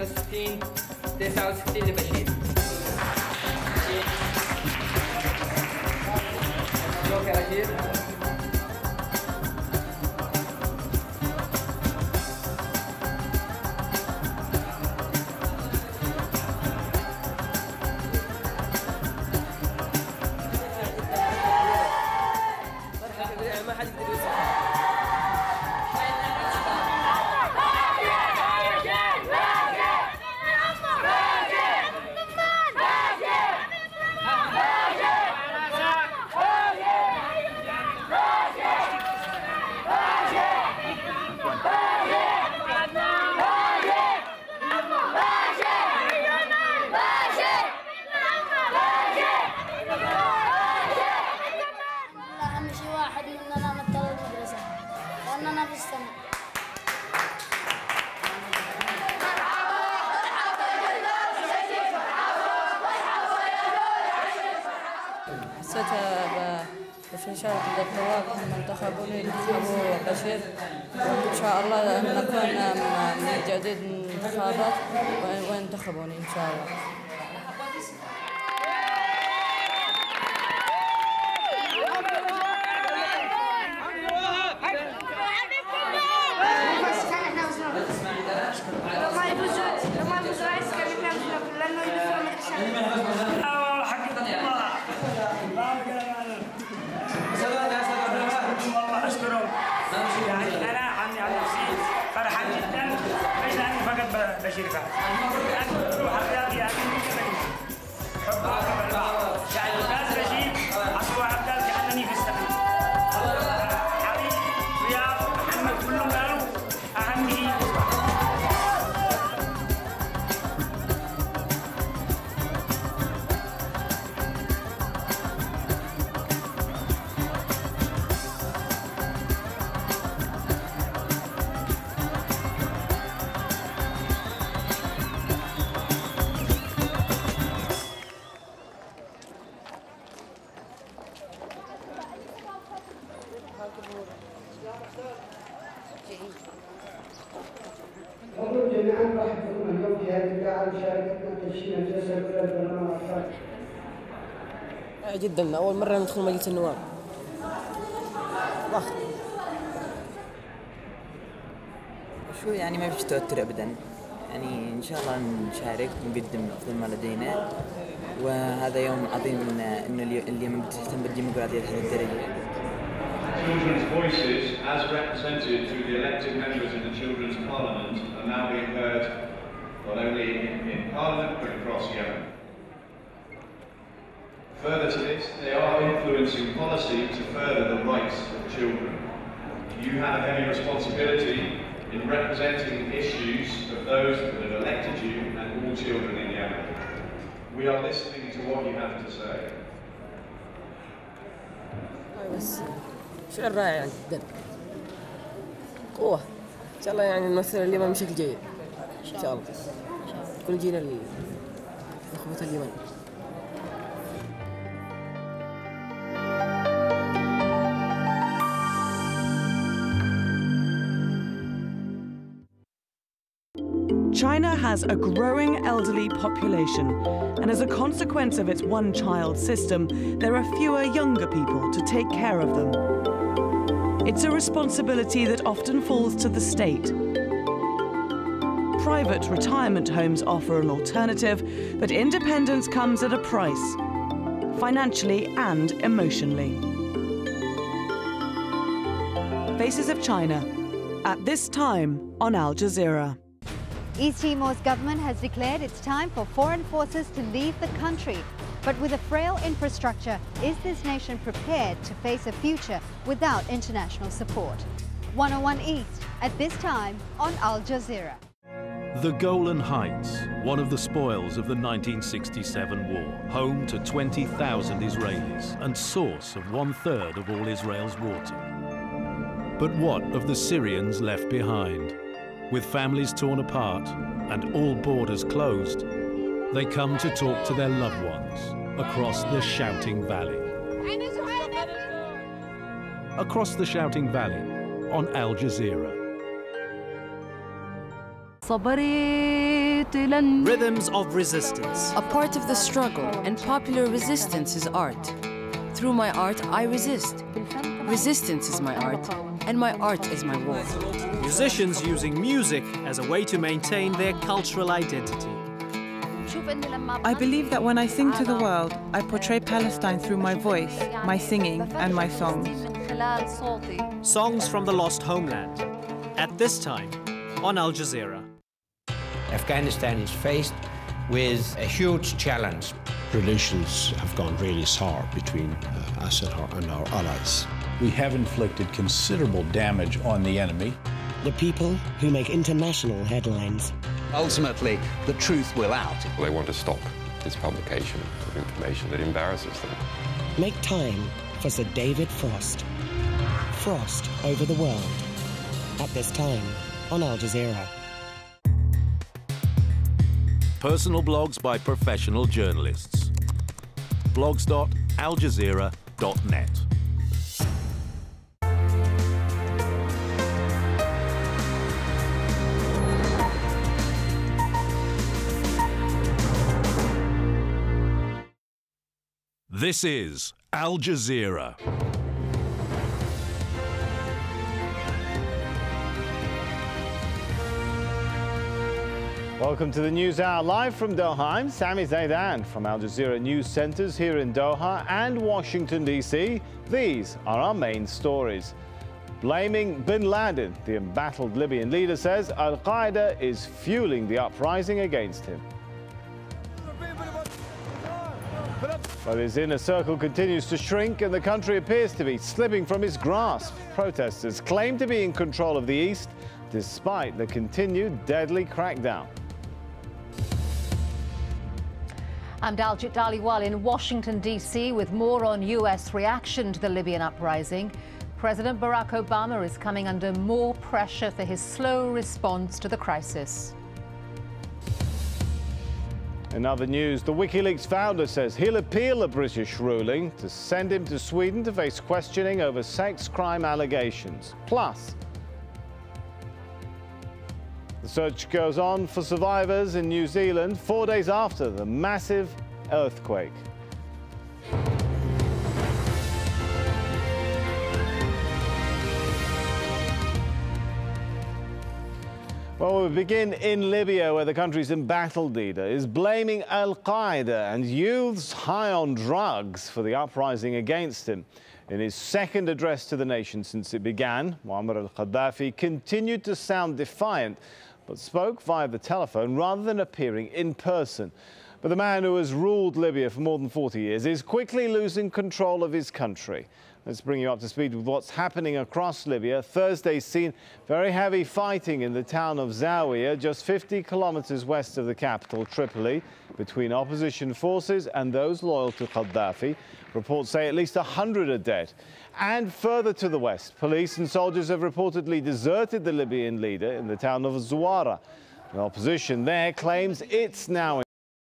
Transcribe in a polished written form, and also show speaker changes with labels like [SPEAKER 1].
[SPEAKER 1] 68 69 لبشير. مبروك يا بشير. ما حد يقدر يوصل.
[SPEAKER 2] حسيتها بفشل النواب هم انتخبوني انتخبوا بشير، وإن شاء الله نكون من جديد الانتخابات وينتخبوني إن شاء الله.
[SPEAKER 3] يعني أنا عن نفسي فرحان جدا، مش لأني فقط بشير فهد. روح الرياضي يعني حبها قبل بعض. يعني الناس بشير أصبحوا عبدال كأنني في السماء. علي رياض محمد كلهم قالوا أهم شيء.
[SPEAKER 4] حضور جميعا راح تكون اليوم في هذه القاعة مشاركتنا تدشين الجلسة الأولى للبرلمان الأفراد.
[SPEAKER 5] جدا أول مرة ندخل مجلس النواب. ضغط.
[SPEAKER 6] شو يعني ما فيش توتر أبدا، يعني إن شاء الله نشارك ونقدم أفضل ما لدينا، وهذا يوم عظيم إنه اليوم بتهتم بالديمقراطية لهذه الدرجة.
[SPEAKER 7] Children's voices, as represented through the elected members in the Children's Parliament, are now being heard not only in Parliament but across Yemen. Further to this, they are influencing policy to further the rights of children. You have a heavy responsibility in representing the issues of those that have elected you and all children in Yemen. We are listening to what you have to say.
[SPEAKER 5] شعور رائع جدا، قوة إن شاء الله، يعني نمثل اليمن بشكل جيد إن شاء الله. كل جينا لإخوة اليمن.
[SPEAKER 8] China has a growing elderly population, and as a consequence of its one-child system, there are fewer younger people to take care of them. It's a responsibility that often falls to the state. Private retirement homes offer an alternative, but independence comes at a price, financially and emotionally. Faces of China, at this time on Al Jazeera.
[SPEAKER 9] East Timor's government has declared it's time for foreign forces to leave the country. But with a frail infrastructure, is this nation prepared to face a future without international support? 101 East, at this time on Al Jazeera.
[SPEAKER 10] The Golan Heights, one of the spoils of the 1967 war, home to 20,000 Israelis and source of 1/3 of all Israel's water. But what of the Syrians left behind? With families torn apart and all borders closed, they come to talk to their loved ones across the Shouting Valley. Across the Shouting Valley on Al Jazeera.
[SPEAKER 11] صبرت Rhythms of resistance.
[SPEAKER 12] A part of the struggle and popular resistance is art. Through my art, I resist. Resistance is my art, and my art is my war.
[SPEAKER 11] Musicians using music as a way to maintain their cultural identity.
[SPEAKER 13] I believe that when I sing to the world, I portray Palestine through my voice, my singing, and my songs.
[SPEAKER 11] Songs from the lost homeland. At this time, on Al Jazeera.
[SPEAKER 14] Afghanistan is faced with a huge challenge.
[SPEAKER 15] Relations have gone really sour between us and our allies.
[SPEAKER 16] We have inflicted considerable damage on the enemy.
[SPEAKER 17] The people who make international headlines.
[SPEAKER 18] Ultimately, the truth will out.
[SPEAKER 19] They want to stop this publication of information that embarrasses them.
[SPEAKER 17] Make time for Sir David Frost. Frost over the world. At this time on Al Jazeera.
[SPEAKER 10] Personal blogs by professional journalists. blogs.aljazeera.net. This is Al Jazeera.
[SPEAKER 20] Welcome to the News Hour, live from Doha. I'm Sami Zaidan from Al Jazeera News Centers here in Doha and Washington, D.C. These are our main stories. Blaming bin Laden, the embattled Libyan leader says Al-Qaeda is fueling the uprising against him. But his inner circle continues to shrink and the country appears to be slipping from his grasp. Protesters claim to be in control of the east despite the continued deadly crackdown.
[SPEAKER 21] I'm Daljit Dhaliwal in Washington, D.C. with more on U.S. reaction to the Libyan uprising. President Barack Obama is coming under more pressure for his slow response to the crisis.
[SPEAKER 20] In other news, the WikiLeaks founder says he'll appeal a British ruling to send him to Sweden to face questioning over sex crime allegations. Plus, the search goes on for survivors in New Zealand 4 days after the massive earthquake. Well, we begin in Libya, where the country's embattled leader is blaming Al-Qaeda and youths high on drugs for the uprising against him. In his second address to the nation since it began, Muammar al-Gaddafi continued to sound defiant, but spoke via the telephone rather than appearing in person. But the man who has ruled Libya for more than 40 years is quickly losing control of his country. Let's bring you up to speed with what's happening across Libya. Thursday's seen very heavy fighting in the town of Zawiya, just 50 kilometers west of the capital, Tripoli, between opposition forces and those loyal to Gaddafi. Reports say at least 100 are dead. And further to the west, police and soldiers have reportedly deserted the Libyan leader in the town of Zawara. The opposition there claims it's now